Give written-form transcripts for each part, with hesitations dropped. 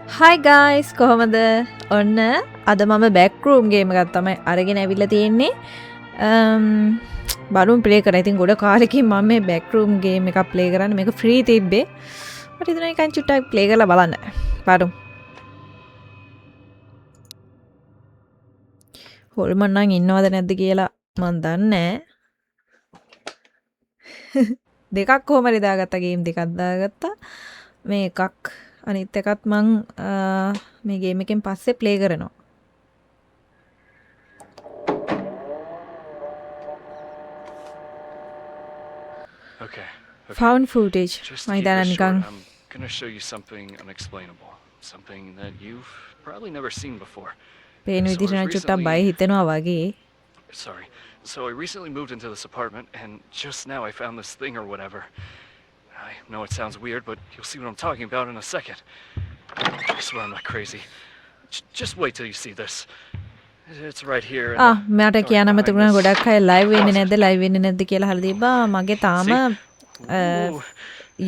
හයි guys කොහොමද ඔන්න අද මම බැක්රූම් ගේම ගත්තමයි අරගෙන ඇවිල්ල තියෙන්නේ බලුම් පලේ කර ඉතින් ගොඩ කාලෙකින් මම මේ බැක්රූම් ගේම එකක් ප්ලේ කරන්න මේක ෆ්‍රී තිබ්බේ මට හිතුණා නිකන් චුට්ටක් ප්ලේ කරලා බලන්න බලමු හොල්මන් නම් ඉන්නවද නැද්ද කියලා මන් දන්නේ දෙකක් කොහම හරි දාගත්තා ගේම් දෙකක් දාගත්තා මේ එකක් අනිත් එකත් මං මේ ගේම් එකෙන් පස්සේ ප්ලේ කරනවා Okay. found footage Just මම to keep හිතන්නේ this නිකන් short, I'm gonna show you something unexplainable. Something that you've probably never seen before. පේන So විදිහට I නම් චුට්ටක් බය recently, හිතෙනවා වගේ sorry. So I recently moved into this apartment, and just now I found this thing or whatever. I know it sounds weird, but you'll see what I'm talking about in a second. I swear I'm not crazy. Just wait till you see this. It's right here. In මට the dark කියන්නම behind තිබුණා this ගොඩක් අය live වෙන්නේ closet. නැද්ද live වෙන්නේ නැද්ද කියලා අහලා තිබ්බා මගේ තාම Ooh,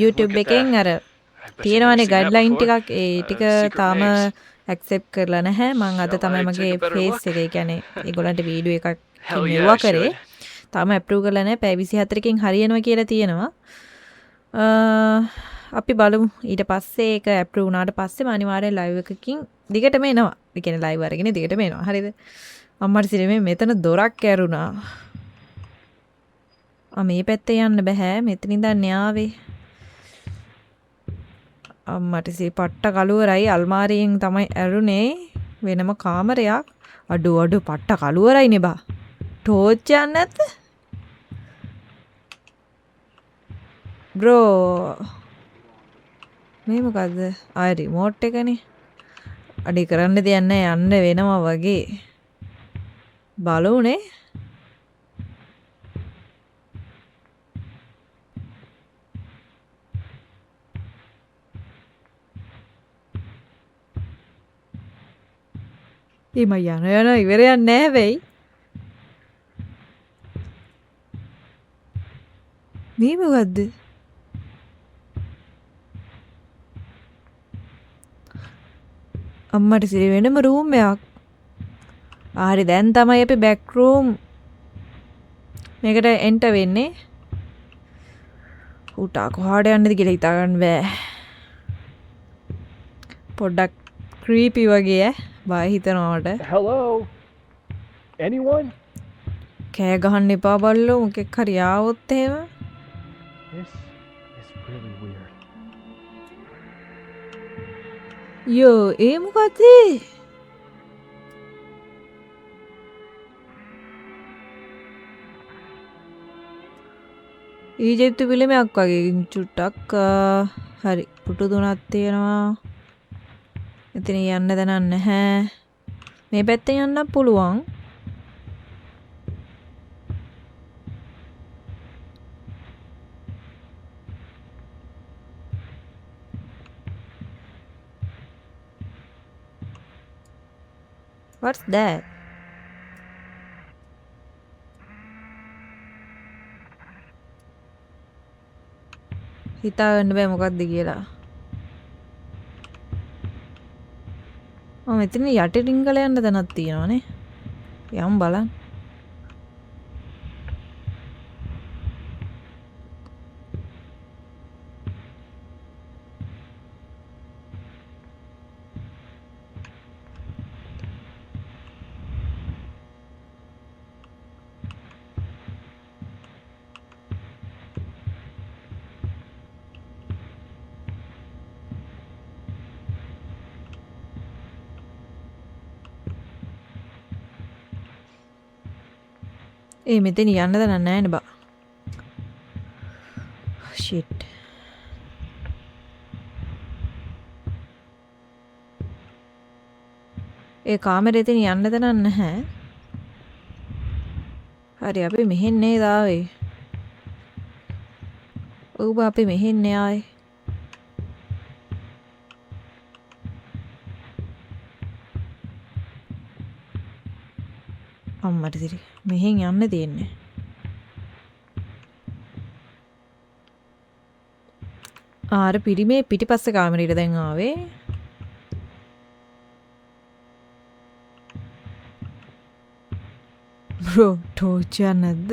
YouTube look at එකෙන් that. අර I bet you've never තියෙනවනේ seen that ගයිඩ්ලයින් before. ටිකක් ඒ ටික Secret තාම names. ඇක්සෙප්ට් කරලා නැහැ මම අද Shall තමයි I මගේ take a better face look? එක ඒ කියන්නේ ඒගොල්ලන්ට වීඩියෝ එකක් Hell yeah, මෙව්වා I කරේ should. තාම ඇප්‍රූව් කරලා නැහැ පැය 24කින් හරියනවා කියලා තියෙනවා අපි බලමු ඊට පස්සේ ඒක ඇප්‍රූව් වුණාට පස්සේ මම අනිවාර්යෙන් ලයිව් එකකින් දිගටම එනවා ඒ කියන්නේ ලයිව් අරගෙන දිගටම එනවා හරිද අම්මට සිරමේ මෙතන දොරක් ඇරුණා මේ පැත්තේ යන්න බෑ මෙතන ඉඳන් න්යාවේ අම්මට සී පට්ට කළුවරයි අල්මාරියෙන් තමයි ඇරුනේ වෙනම කාමරයක් අඩු පට්ට කළුවරයිනේ බා ටෝච් යන්නේ නැද්ද බ්‍රෝ මේ මොකද්ද ආය රිමෝට් එකනේ අඩි කරන්න දෙයක් නැහැ යන්න වෙනවා වගේ බලුනේ එම යන ඉවරයක් නැහැ වෙයි මේ මොකද්ද අම්මට සිරි වෙනම රූම් එකක් හරි දැන් තමයි අපි බෑක් රූම් මේකට එන්ටර් වෙන්නේ උටා කොහාට යන්නද කියලා හිතා ගන්න බෑ පොඩ්ඩක් ක්‍රීපි වගේ බය හිතනවට Hello? Anyone? කෑ ගහන්න එපා බල්ලෝ මොකෙක් හරි ආවොත් එහෙම This is really weird. යෝ ඒ මොකද්ද ඊජිප්තු පිළිමයක් වගේ චුට්ටක් හරි පුටු තුනක් තියෙනවා එතන යන්න දනන්නේ නැහැ මේ පැත්තෙන් යන්න පුළුවන් What's that? හිතාගන්න බෑ මොකක්ද කියලා. මෙතන යටි රිංගල යන්න තැනක් තියෙනවානේ. යමු බලන්න. මෙතන යන්න දන්නේ නැහැ නේ බා. shit. ඒ කාමරේ එතන යන්න දන්නේ නැහැ. හරි අපි මෙහෙන් නේද ආවේ. ඔව් අපි මෙහෙන් නේ ආවේ. අම්මට දිරි මෙහෙන් යන්න තියෙන්නේ ආර පිරිමේ පිටිපස්ස කාමරේට දැන් ආවේ බ්‍රෝ ටෝච් එක නැද්ද?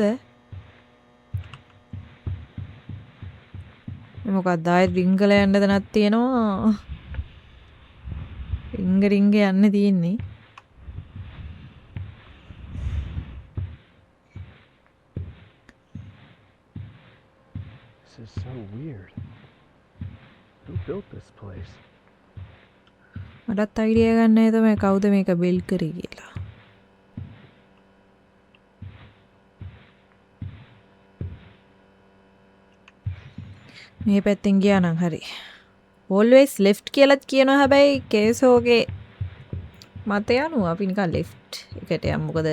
මොකක්ද ආයෙත් රිංගල යන්න දනක් තියෙනවා. රිංග යන්න තියෙන්නේ. This is so weird. Who built this place? මටත් අයිඩියා ගන්න නෑ තමයි කවුද මේක බිල්ඩ් කරේ කියලා. මේ පැත්තෙන් ගියා නම් හරි. always left කියලාත් කියනවා හැබැයි කේසෝගේ මතය අනුව අපි නිකන් left එකට යමු. මොකද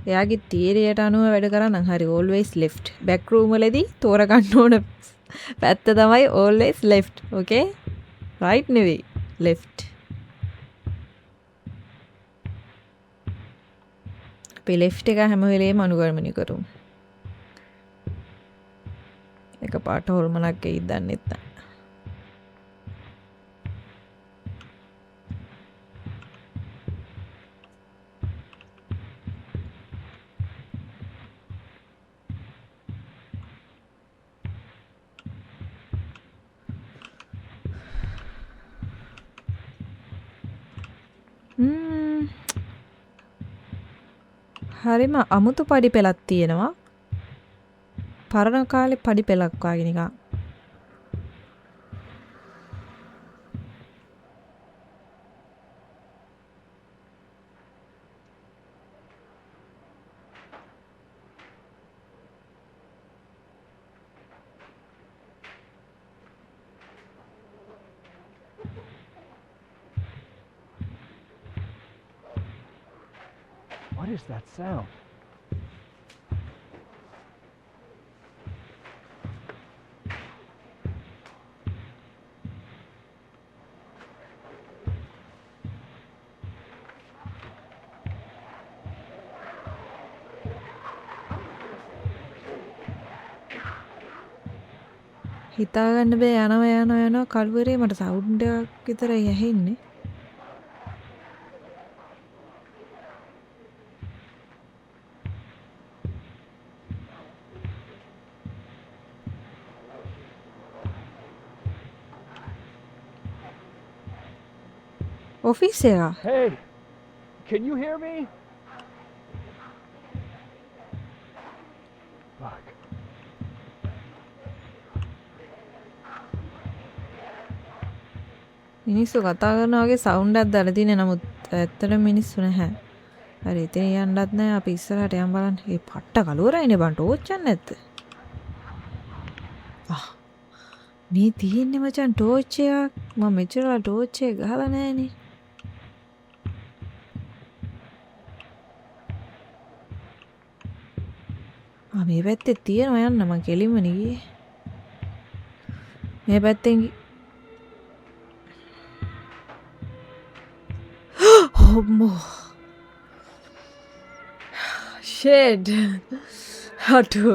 එයාගේ තීරයට අනුව වැඩ කරා නම් හරි always left. back room වලදී තෝරගන්න ඕන පැත්ත තමයි always left. okay? right නෙවෙයි left. අපි left එක හැම වෙලේම අනුගමනය කරමු. එක පාට හොල්මනක් එයිද දන්නෙත් නැහැ. හරිම අමුතු පඩි පෙළක් තියෙනවා. පරණ කාලේ පඩි පෙළක් වගේ නිකන්. What is that sound? හිතාගන්න බෑ යනවා කල්වරේ මට සවුන්ඩ් එකක් විතරයි ඇහෙන්නේ. ඔෆිස් එක. Hey! Can you hear me? Fuck. මිනිස්සු කතා කරනවා වගේ සවුන්ඩ් එකක් දාලා තියෙන නමුත් ඇත්තටම මිනිස්සු නැහැ. හරි ඉතින් යන්නත් නැහැ අපි ඉස්සරහට යන් බලන්න. ඒ පට්ට කලවරයිනේ බං ටෝච් එක නැද්ද? මේ තියෙන්නේ මචං ටෝච් එකක්. මම මෙච්චරලා ටෝච් එක ගහලා නැහනේ. මේ පැත්තේ තියෙනවා යන්න මං කෙලින්ම ගියේ. මේ පැත්තෙන් අම්මෝ ෂෙඩ් හටු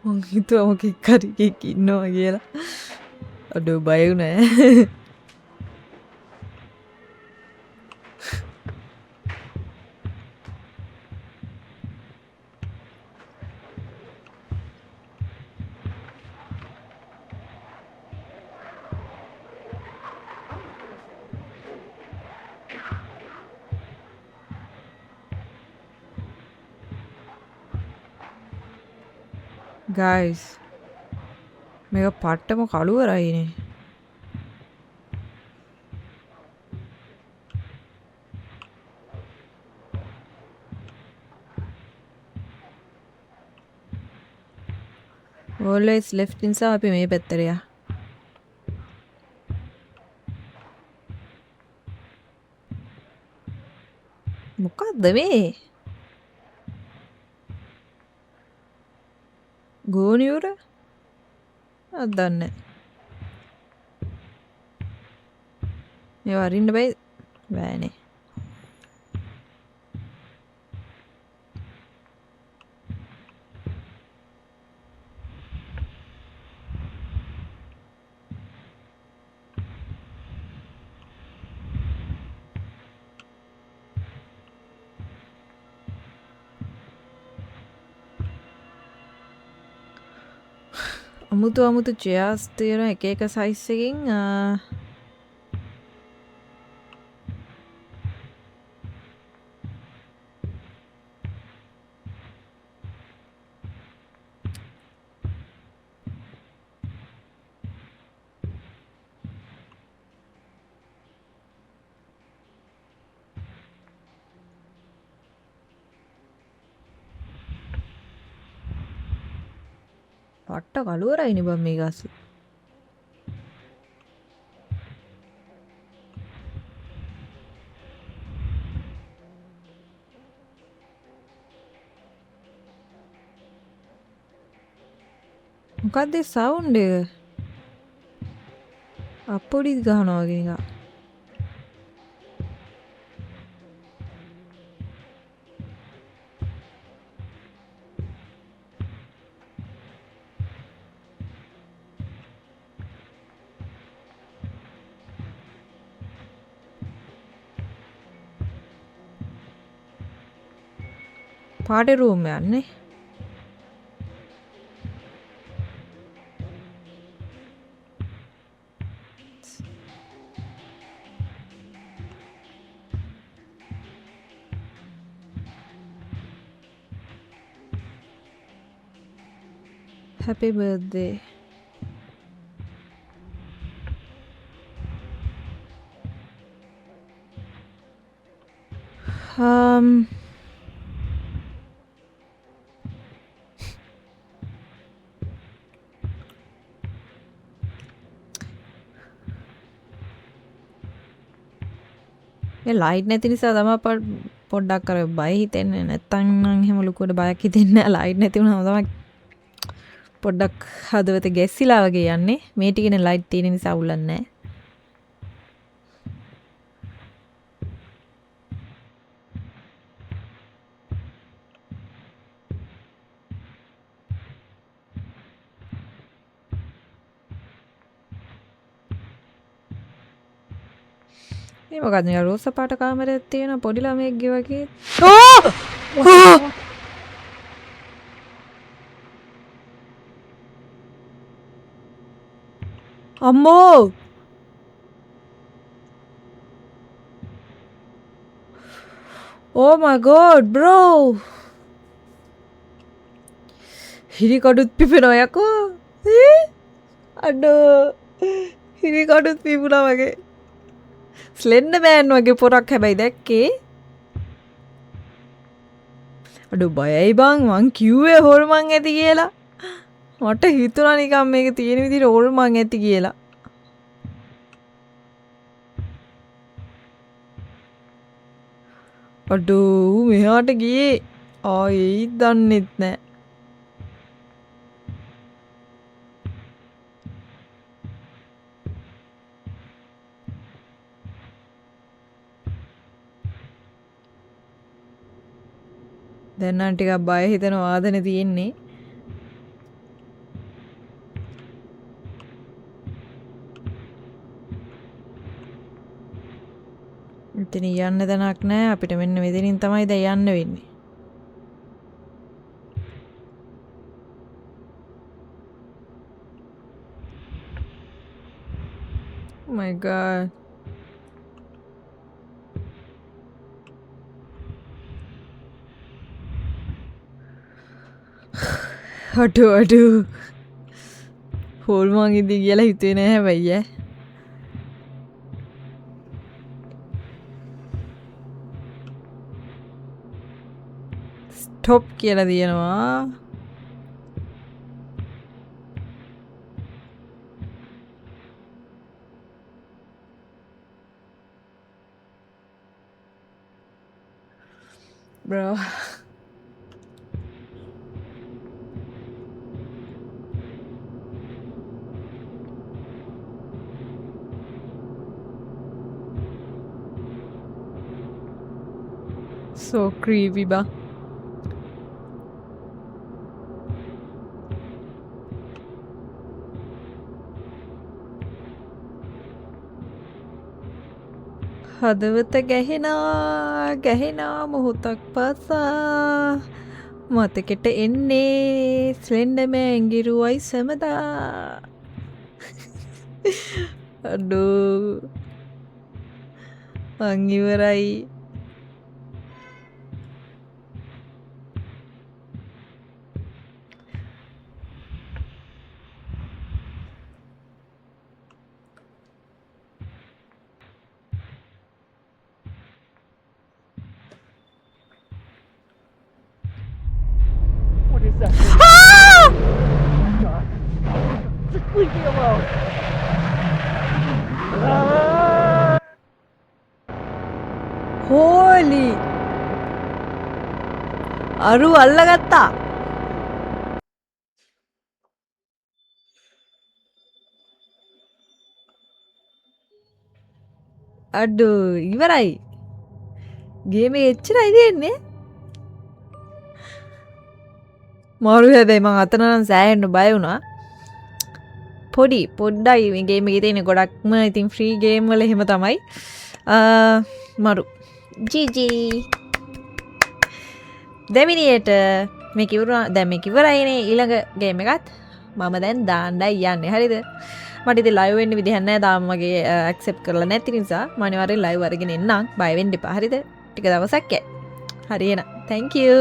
මං හිතුවා මොකෙක් හරි එකෙක් ඉන්නවා කියලා. අඩෝ බය වුණා. guys මේක පට්ටම කළුවරයිනේ. always left නිසා අපි මේ පැත්තට යා. මොකද්ද මේ? ගෝනියුර අදන්නේ මේ වරින්න බෑනේ. අමුතු චෙයාස් තියෙන එක සයිස් එකකින් පට්ට කළුවරයිනේ බම් මේ ගස්. මොකක්ද සවුන්ඩ් එක? අප්පොඩි ගහනවා වගේ එකක්. පාටි රූම් යන්නේ. Happy birthday. මේ ලයිට් නැති නිසා තමයි පොඩ්ඩක් අර බය හිතෙන්නේ. නැත්තම් නම් එහෙම ලොකුවට බයක් හිතෙන්නේ නැහැ. ලයිට් නැති වුණාම තමයි පොඩ්ඩක් හදවත ගැස්සිලා වගේ යන්නේ. මේ ටිකනේ ලයිට් තියෙන නිසා උල්ලන්නේ නැහැ. මේ මොකක්ද මේ රෝස පාට කාමරයක් තියෙන පොඩි ළමයෙක්ගේ වගේ. අම්මෝ! Oh my god, bro! හිරි කඩුත් පිපෙනවා යකෝ. අඩෝ. හිරි කඩුත් පිපුණා වගේ. ස්ලෙන්ඩර් මෑන් වගේ පොරක් හැබැයි දැක්කේ. අඩෝ බයයි බං මං කිව්වේ හොල්මන් ඇති කියලා. මට හිතුණා නිකන් මේක තියෙන විදිහට හොල්මන් ඇති කියලා. අඩෝ මෙහාට ගියේ ආයේ දන්නෙත් නෑ. දැන් නම් ටිකක් බය හිතෙන වාදනේ තියෙන්නේ. ඉතින් යන්න දණක් නැහැ අපිට මෙන්න මෙතනින් තමයි දැන් යන්න වෙන්නේ. Oh my god. අඩෝ හොල්මන් ඉදී කියලා හිතුවේ නෑ හැබැයි ඈ. ස්ටොප් කියලා දිනනවා. bro. So creepy ba? හදවත ගැහෙනා මොහොතක් පාසා මතකෙට එන්නේ ස්ලෙන්ඩර්මෑන් ගිරුවයි සැමදා. අඩෝ මං ඉවරයි. What is that thing? Oh my god. Just leave me alone. Ah! හෝලි අරු අල්ලගත්තා. අඩු ඉවරයි. ගේම එච්චරයි තියෙන්නේ. මාරු හැබැයි මං අතනනම් සෑහෙන්න බය වුණා. පොඩ්ඩයි මේ ගේම එකේ තියෙන ගොඩක්ම ඉතින් ෆ්‍රී ගේම් වල එහෙම තමයි. මරු GG දෙමිනියට මේක ඉවරුණා. දැන් මේක ඉවරයිනේ. ඊළඟ ගේම් එකත් මම දැන් දාන්නයි යන්නේ. හරිද? මට ඉතින් ලයිව් වෙන්න විදිහක් නැහැ. තාම මගේ ඇක්සෙප්ට් කරලා නැති නිසා මම අනිවාර්යෙන් ලයිව් අරගෙන එන්නම්. බය වෙන්න එපා. හරිද? ටික දවසක් යයි. හරි එහෙනම්. thank you